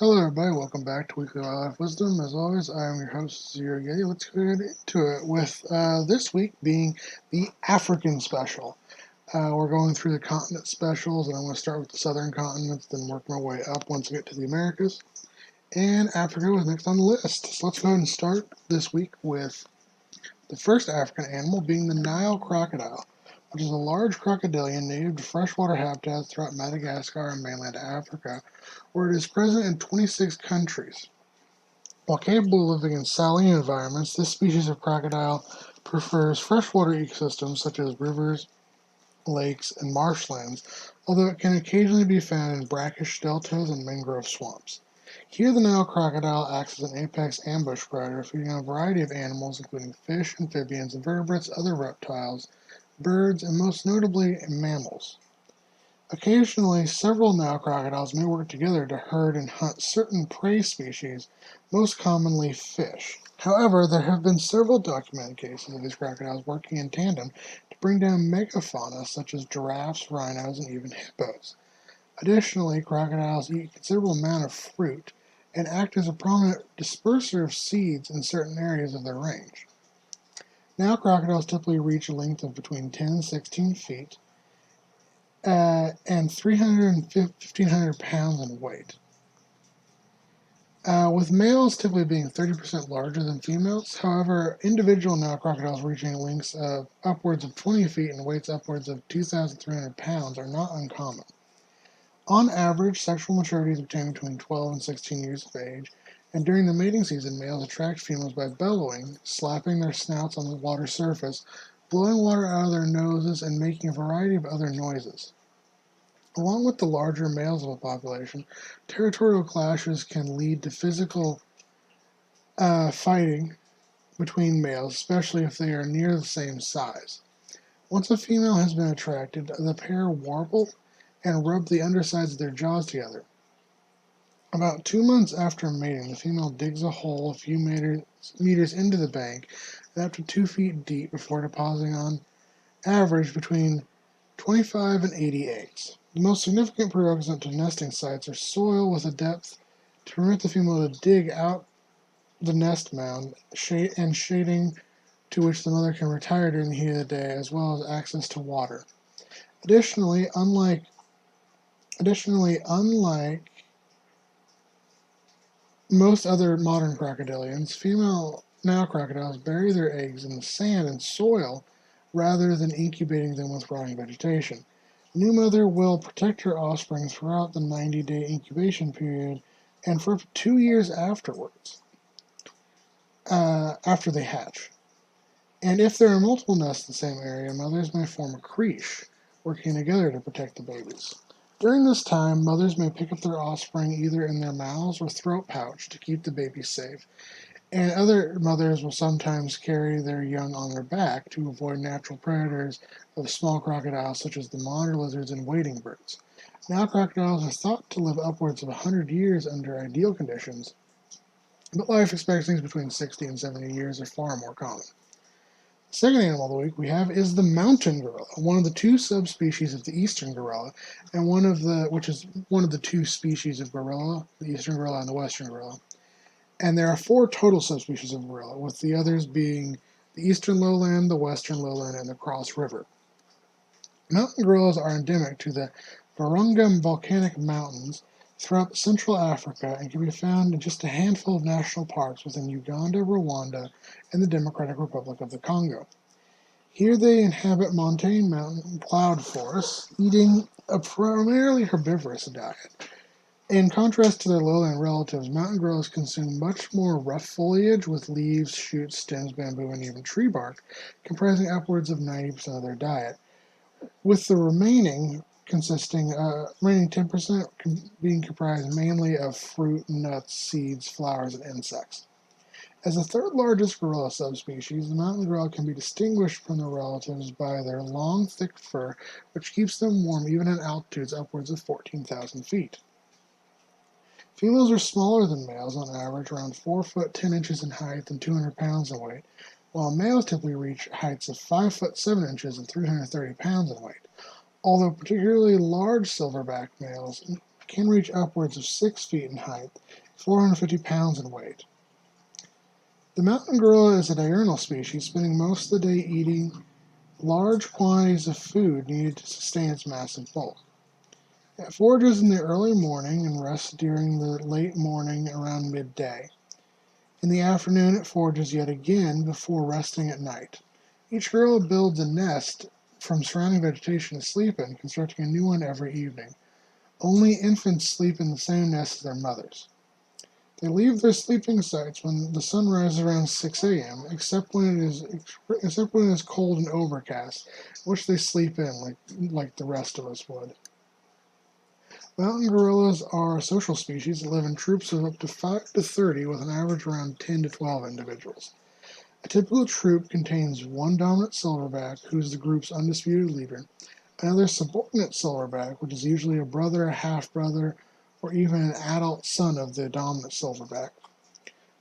Hello everybody, welcome back to Weekly Wildlife Wisdom. As always, I am your host, Zero Yeti. Let's get into it with this week being the African special. We're going through the continent specials, and I'm going to start with the southern continents, then work my way up once I get to the Americas. And Africa was next on the list. So let's go ahead and start this week with the first African animal being the Nile crocodile, which is a large crocodilian native to freshwater habitats throughout Madagascar and mainland Africa, where it is present in 26 countries. While capable of living in saline environments, this species of crocodile prefers freshwater ecosystems such as rivers, lakes, and marshlands, although it can occasionally be found in brackish deltas and mangrove swamps. Here, the Nile crocodile acts as an apex ambush predator, feeding on a variety of animals, including fish, amphibians, invertebrates, other reptiles, birds, and most notably mammals. Occasionally, several Nile crocodiles may work together to herd and hunt certain prey species, most commonly fish. However, there have been several documented cases of these crocodiles working in tandem to bring down megafauna such as giraffes, rhinos, and even hippos. Additionally, crocodiles eat a considerable amount of fruit and act as a prominent disperser of seeds in certain areas of their range. Now, crocodiles typically reach a length of between 10 and 16 feet, and 300 and 1,500 pounds in weight, with males typically being 30% larger than females. However, individual Nile crocodiles reaching lengths of upwards of 20 feet and weights upwards of 2,300 pounds are not uncommon. On average, sexual maturity is obtained between 12 and 16 years of age, and during the mating season, males attract females by bellowing, slapping their snouts on the water surface, blowing water out of their noses, and making a variety of other noises. Along with the larger males of a population, territorial clashes can lead to physical fighting between males, especially if they are near the same size. Once a female has been attracted, the pair warble and rub the undersides of their jaws together. About 2 months after mating, the female digs a hole a few meters into the bank and up to 2 feet deep before depositing on average between 25 and 80 eggs. The most significant prerequisite to nesting sites are soil with a depth to permit the female to dig out the nest mound and shading to which the mother can retire during the heat of the day, as well as access to water. Additionally, unlike most other modern crocodilians, female Nile crocodiles bury their eggs in the sand and soil rather than incubating them with rotting vegetation. The new mother will protect her offspring throughout the 90-day incubation period and for up to 2 years afterwards, after they hatch. And if there are multiple nests in the same area, mothers may form a creche, working together to protect the babies. During this time, mothers may pick up their offspring either in their mouths or throat pouch to keep the babies safe, and other mothers will sometimes carry their young on their back to avoid natural predators of small crocodiles such as the monitor lizards and wading birds. Now, crocodiles are thought to live upwards of 100 years under ideal conditions, but life expectancies between 60 and 70 years are far more common. The second animal of the week we have is the mountain gorilla, one of the two subspecies of the eastern gorilla, and which is one of the two species of gorilla, the eastern gorilla and the western gorilla. And there are four total subspecies of gorilla, with the others being the eastern lowland, the western lowland, and the Cross River. Mountain gorillas are endemic to the Virunga volcanic mountains throughout central Africa and can be found in just a handful of national parks within Uganda, Rwanda, and the Democratic Republic of the Congo. Here they inhabit montane mountain cloud forests, eating a primarily herbivorous diet. In contrast to their lowland relatives, mountain gorillas consume much more rough foliage with leaves, shoots, stems, bamboo, and even tree bark, comprising upwards of 90% of their diet, with the remaining 10% being comprised mainly of fruit, nuts, seeds, flowers, and insects. As the third largest gorilla subspecies, the mountain gorilla can be distinguished from their relatives by their long, thick fur, which keeps them warm even at altitudes upwards of 14,000 feet. Females are smaller than males on average, around 4 foot 10 inches in height and 200 pounds in weight, while males typically reach heights of 5 foot 7 inches and 330 pounds in weight. Although particularly large silverback males can reach upwards of 6 feet in height, 450 pounds in weight. The mountain gorilla is a diurnal species, spending most of the day eating large quantities of food needed to sustain its massive bulk. It forages in the early morning and rests during the late morning around midday. In the afternoon it forages yet again before resting at night. Each gorilla builds a nest from surrounding vegetation to sleep in, constructing a new one every evening. Only infants sleep in the same nest as their mothers. They leave their sleeping sites when the sun rises around 6 a.m., except when it is cold and overcast, which they sleep in like the rest of us would. Mountain gorillas are a social species that live in troops of up to 5 to 30 with an average around 10 to 12 individuals. A typical troop contains one dominant silverback, who is the group's undisputed leader, another subordinate silverback, which is usually a brother, a half-brother, or even an adult son of the dominant silverback,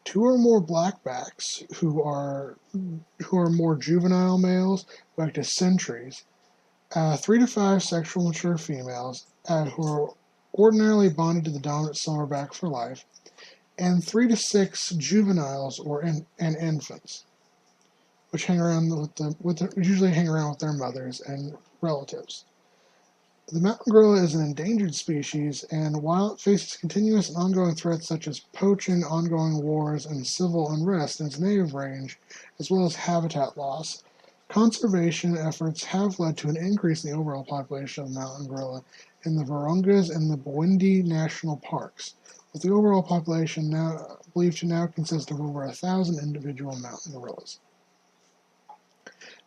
two or more blackbacks, who are more juvenile males who act as sentries, 3 to 5 sexually mature females who are ordinarily bonded to the dominant silverback for life, and 3 to 6 juveniles and infants, which usually hang around with their mothers and relatives. The mountain gorilla is an endangered species, and while it faces continuous and ongoing threats such as poaching, ongoing wars, and civil unrest in its native range, as well as habitat loss, conservation efforts have led to an increase in the overall population of the mountain gorilla in the Virungas and the Bwindi national parks, with the overall population now believed to now consist of over 1,000 individual mountain gorillas.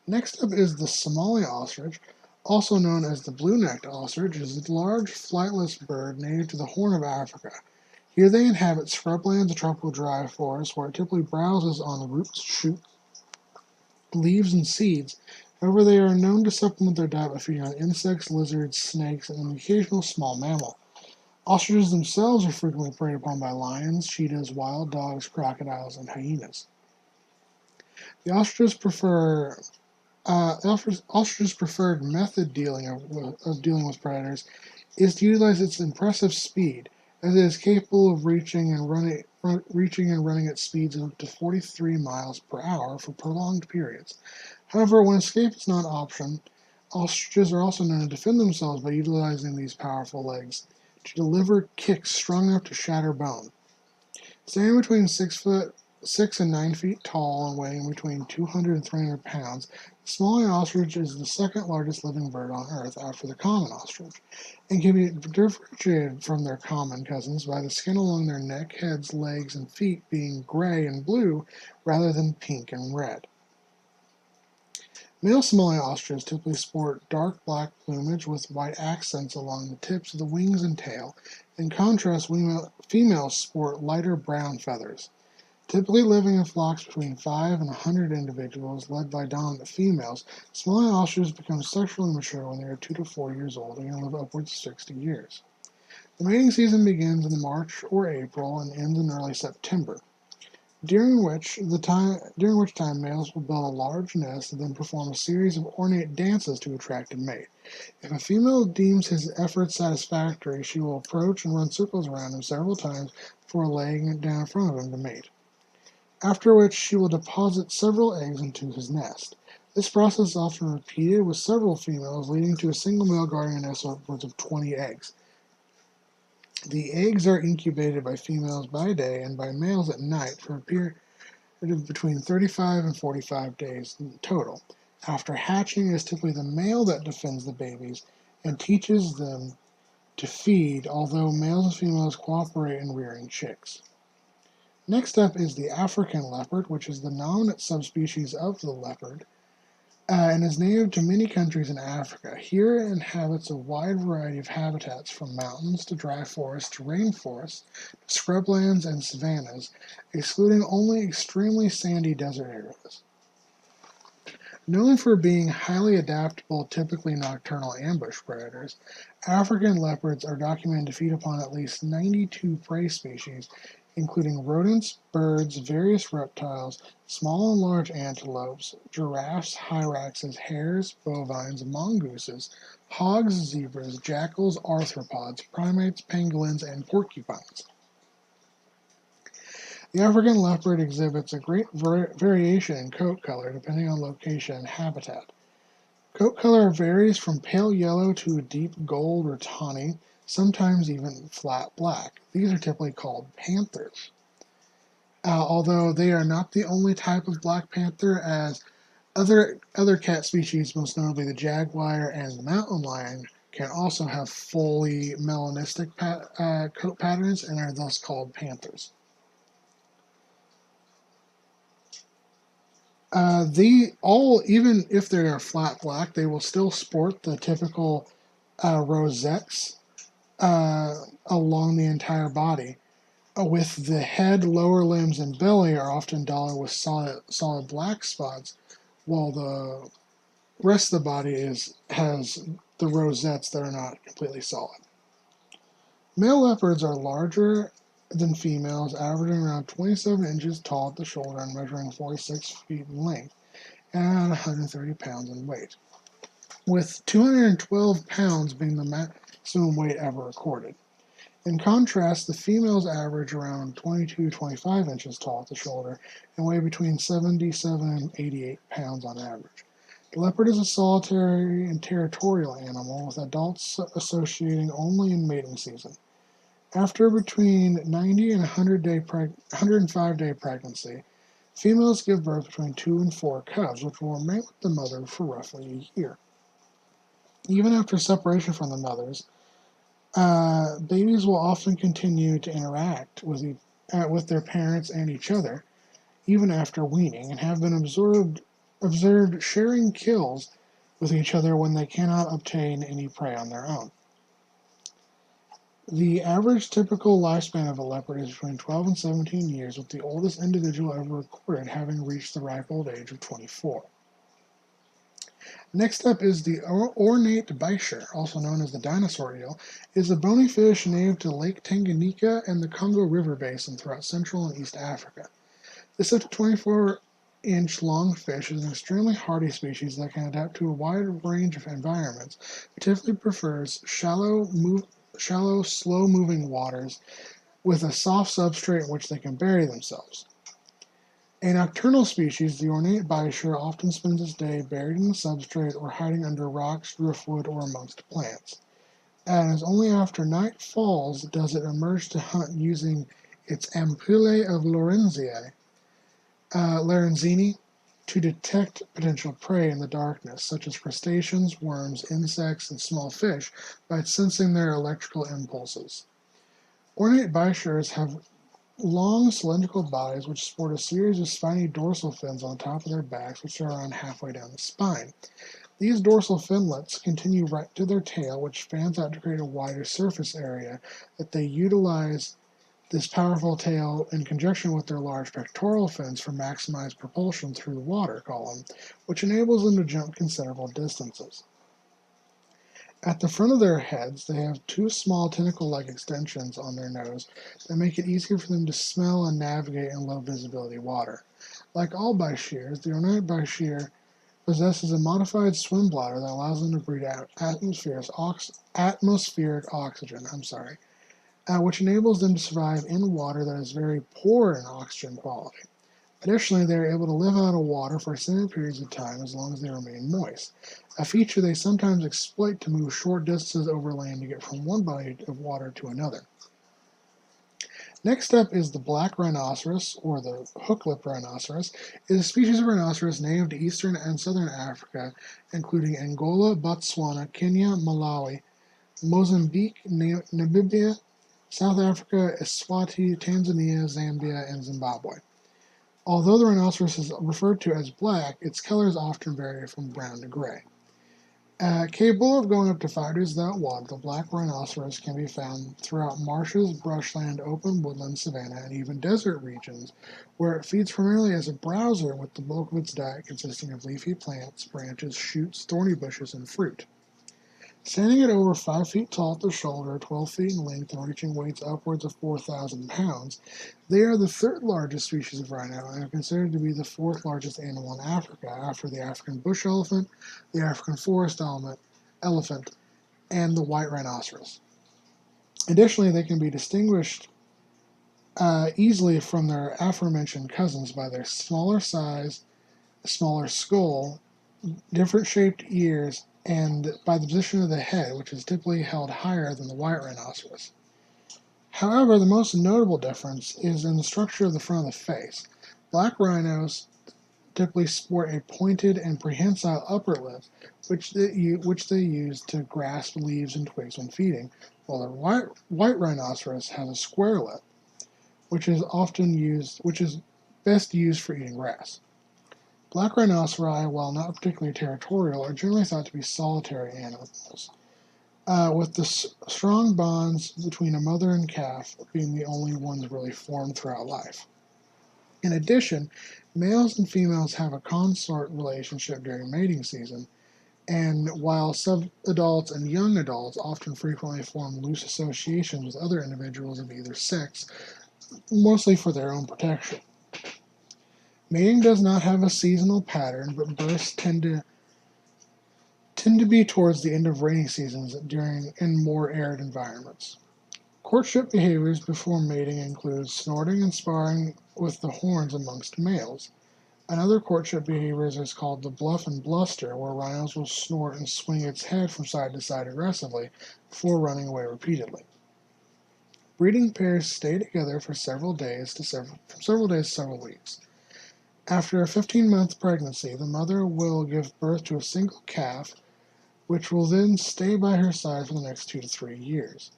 Next up is the Somali ostrich, also known as the blue-necked ostrich, is a large flightless bird native to the Horn of Africa. Here they inhabit scrublands and tropical dry forests, where it typically browses on roots, shoots, leaves, and seeds. However, they are known to supplement their diet by feeding on insects, lizards, snakes, and an occasional small mammal. Ostriches themselves are frequently preyed upon by lions, cheetahs, wild dogs, crocodiles, and hyenas. The ostrich's preferred method of dealing with predators is to utilize its impressive speed, as it is capable of reaching and running at speeds of up to 43 miles per hour for prolonged periods. However, when escape is not an option, ostriches are also known to defend themselves by utilizing these powerful legs to deliver kicks strong enough to shatter bone. Standing between 6 and 9 feet tall and weighing between 200 and 300 pounds, the Somali ostrich is the second largest living bird on Earth after the common ostrich, and can be differentiated from their common cousins by the skin along their neck, heads, legs, and feet being gray and blue rather than pink and red. Male Somali ostriches typically sport dark black plumage with white accents along the tips of the wings and tail. In contrast, females sport lighter brown feathers. Typically living in flocks between 5 and 100 individuals led by dominant females, Somali ostriches become sexually mature when they are 2 to 4 years old and can live upwards of 60 years. The mating season begins in March or April and ends in early September, during which time males will build a large nest and then perform a series of ornate dances to attract a mate. If a female deems his efforts satisfactory, she will approach and run circles around him several times before laying it down in front of him to mate, after which she will deposit several eggs into his nest. This process is often repeated with several females, leading to a single male guarding a nest of upwards of 20 eggs. The eggs are incubated by females by day and by males at night for a period of between 35 and 45 days in total. After hatching, it is typically the male that defends the babies and teaches them to feed, although males and females cooperate in rearing chicks. Next up is the African leopard, which is the dominant subspecies of the leopard, and is native to many countries in Africa. Here it inhabits a wide variety of habitats, from mountains to dry forests to rainforests, to scrublands and savannas, excluding only extremely sandy desert areas. Known for being highly adaptable, typically nocturnal ambush predators, African leopards are documented to feed upon at least 92 prey species, including rodents, birds, various reptiles, small and large antelopes, giraffes, hyraxes, hares, bovines, mongooses, hogs, zebras, jackals, arthropods, primates, pangolins, and porcupines. The African leopard exhibits a great variation in coat color depending on location and habitat. Coat color varies from pale yellow to deep gold or tawny, sometimes even flat black. These are typically called panthers. Although they are not the only type of black panther, as other cat species, most notably the jaguar and the mountain lion, can also have fully melanistic coat patterns and are thus called panthers. Even if they are flat black, they will still sport the typical rosettes along the entire body. With the head, lower limbs, and belly are often dotted with solid black spots, while the rest of the body has the rosettes that are not completely solid. Male leopards are larger than females, averaging around 27 inches tall at the shoulder and measuring 46 feet in length and 130 pounds in weight, with 212 pounds being the maximum weight ever recorded. In contrast, the females average around 22 to 25 inches tall at the shoulder and weigh between 77 and 88 pounds on average. The leopard is a solitary and territorial animal, with adults associating only in mating season. After between 90 and 105-day pregnancy, females give birth between 2 and 4 cubs, which will remain with the mother for roughly a year. Even after separation from the mothers, babies will often continue to interact with their parents and each other, even after weaning, and have been observed sharing kills with each other when they cannot obtain any prey on their own. The average typical lifespan of a leopard is between 12 and 17 years, with the oldest individual ever recorded having reached the ripe old age of 24. Next up is the ornate bichir, also known as the dinosaur eel. It is a bony fish native to Lake Tanganyika and the Congo River basin throughout Central and East Africa. This up to 24-inch long fish is an extremely hardy species that can adapt to a wide range of environments, but typically prefers shallow, slow-moving waters with a soft substrate in which they can bury themselves. A nocturnal species, the ornate bichir often spends its day buried in the substrate or hiding under rocks, driftwood, or amongst plants. And it's only after night falls does it emerge to hunt using its ampullae of Lorenzini to detect potential prey in the darkness, such as crustaceans, worms, insects, and small fish, by sensing their electrical impulses. Ornate bichirs have long cylindrical bodies which sport a series of spiny dorsal fins on the top of their backs, which are around halfway down the spine. These dorsal finlets continue right to their tail, which fans out to create a wider surface area that they utilize this powerful tail in conjunction with their large pectoral fins for maximized propulsion through the water column, which enables them to jump considerable distances. At the front of their heads, they have two small tentacle-like extensions on their nose that make it easier for them to smell and navigate in low-visibility water. Like all bichirs, the ornate bichir possesses a modified swim bladder that allows them to breathe out atmospheric oxygen, which enables them to survive in water that is very poor in oxygen quality. Additionally, they are able to live out of water for extended periods of time as long as they remain moist, a feature they sometimes exploit to move short distances over land to get from one body of water to another. Next up is the black rhinoceros, or the hook-lipped rhinoceros. It is a species of rhinoceros native to eastern and southern Africa, including Angola, Botswana, Kenya, Malawi, Mozambique, Namibia, South Africa, Eswatini, Tanzania, Zambia, and Zimbabwe. Although the rhinoceros is referred to as black, its colors often vary from brown to gray. Capable of going up to 5 days without water, the black rhinoceros can be found throughout marshes, brushland, open woodland, savanna, and even desert regions, where it feeds primarily as a browser, with the bulk of its diet consisting of leafy plants, branches, shoots, thorny bushes, and fruit. Standing at over 5 feet tall at the shoulder, 12 feet in length, and reaching weights upwards of 4,000 pounds, they are the third largest species of rhino and are considered to be the fourth largest animal in Africa, after the African bush elephant, the African forest elephant, elephant, and the white rhinoceros. Additionally, they can be distinguished easily from their aforementioned cousins by their smaller size, smaller skull, different shaped ears, and by the position of the head, which is typically held higher than the white rhinoceros. However, the most notable difference is in the structure of the front of the face. Black rhinos typically sport a pointed and prehensile upper lip, which they use to grasp leaves and twigs when feeding, while the white rhinoceros has a square lip, which is best used for eating grass. Black rhinoceri, while not particularly territorial, are generally thought to be solitary animals, with the strong bonds between a mother and calf being the only ones really formed throughout life. In addition, males and females have a consort relationship during mating season, and while subadults and young adults often frequently form loose associations with other individuals of either sex, mostly for their own protection. Mating does not have a seasonal pattern, but births tend to be towards the end of rainy seasons during in more arid environments. Courtship behaviors before mating include snorting and sparring with the horns amongst males. Another courtship behavior is called the bluff and bluster, where rhinos will snort and swing its head from side to side aggressively before running away repeatedly. Breeding pairs stay together for several days to several weeks. After a 15-month pregnancy, the mother will give birth to a single calf, which will then stay by her side for the next 2 to 3 years.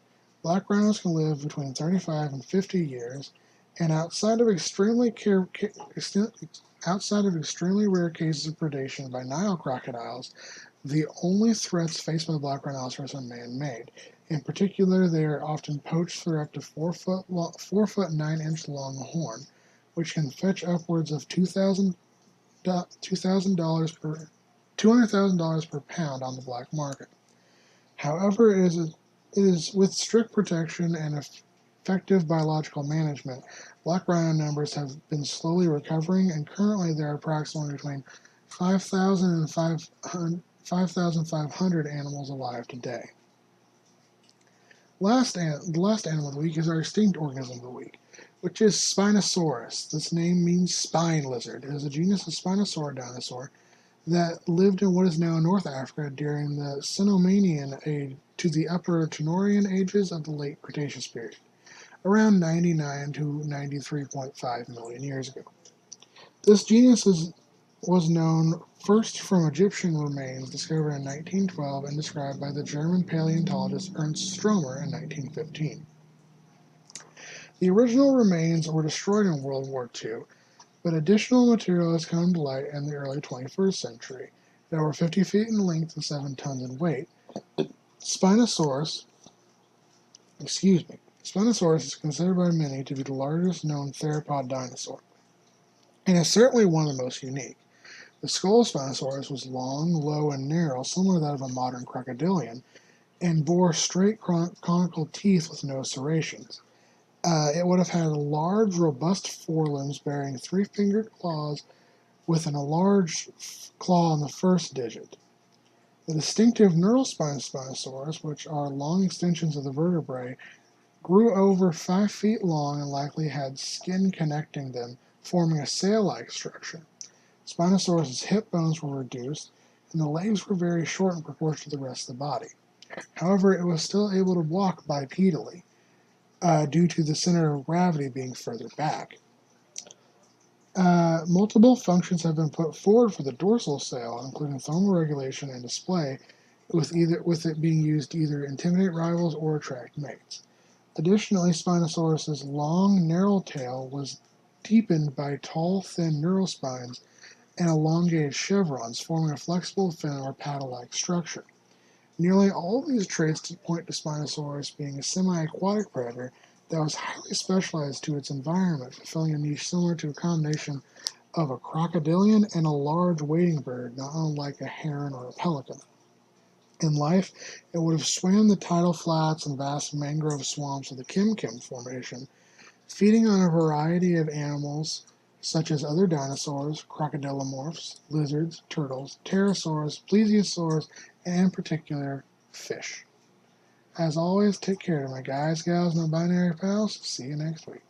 Black rhinos can live between 35 and 50 years, and outside of extremely rare cases of predation by Nile crocodiles, the only threats faced by the black rhinoceros are man-made. In particular, they are often poached for up to 4 foot 9 inch long horn, which can fetch upwards of $200,000 per pound on the black market. However, it is with strict protection and effective biological management, black rhino numbers have been slowly recovering, and currently there are approximately between 5,000 and 5,500 animals alive today. The last animal of the week is our extinct organism of the week, which is Spinosaurus. This name means spine lizard. It is a genus of Spinosaurus dinosaur that lived in what is now North Africa during the Cenomanian age to the Upper Tenorian ages of the late Cretaceous period, around 99 to 93.5 million years ago. This genus was known first from Egyptian remains discovered in 1912 and described by the German paleontologist Ernst Stromer in 1915. The original remains were destroyed in World War II, but additional material has come to light in the early 21st century. At over 50 feet in length and 7 tons in weight, Spinosaurus is considered by many to be the largest known theropod dinosaur, and is certainly one of the most unique. The skull of Spinosaurus was long, low, and narrow, similar to that of a modern crocodilian, and bore straight conical teeth with no serrations. It would have had large, robust forelimbs bearing 3-fingered claws with a large claw on the first digit. The distinctive neural spine Spinosaurus, which are long extensions of the vertebrae, grew over 5 feet long and likely had skin connecting them, forming a sail-like structure. Spinosaurus's hip bones were reduced, and the legs were very short in proportion to the rest of the body. However, it was still able to walk bipedally, due to the center of gravity being further back. Multiple functions have been put forward for the dorsal sail, including thermoregulation and display, with it being used to either intimidate rivals or attract mates. Additionally, Spinosaurus's long, narrow tail was deepened by tall, thin neural spines and elongated chevrons, forming a flexible fin or paddle-like structure. Nearly all of these traits point to Spinosaurus being a semi-aquatic predator that was highly specialized to its environment, fulfilling a niche similar to a combination of a crocodilian and a large wading bird, not unlike a heron or a pelican. In life, it would have swam the tidal flats and vast mangrove swamps of the Kim Kim Formation, feeding on a variety of animals such as other dinosaurs, crocodilomorphs, lizards, turtles, pterosaurs, plesiosaurs, and in particular, fish. As always, take care, my guys, gals, my binary pals. See you next week.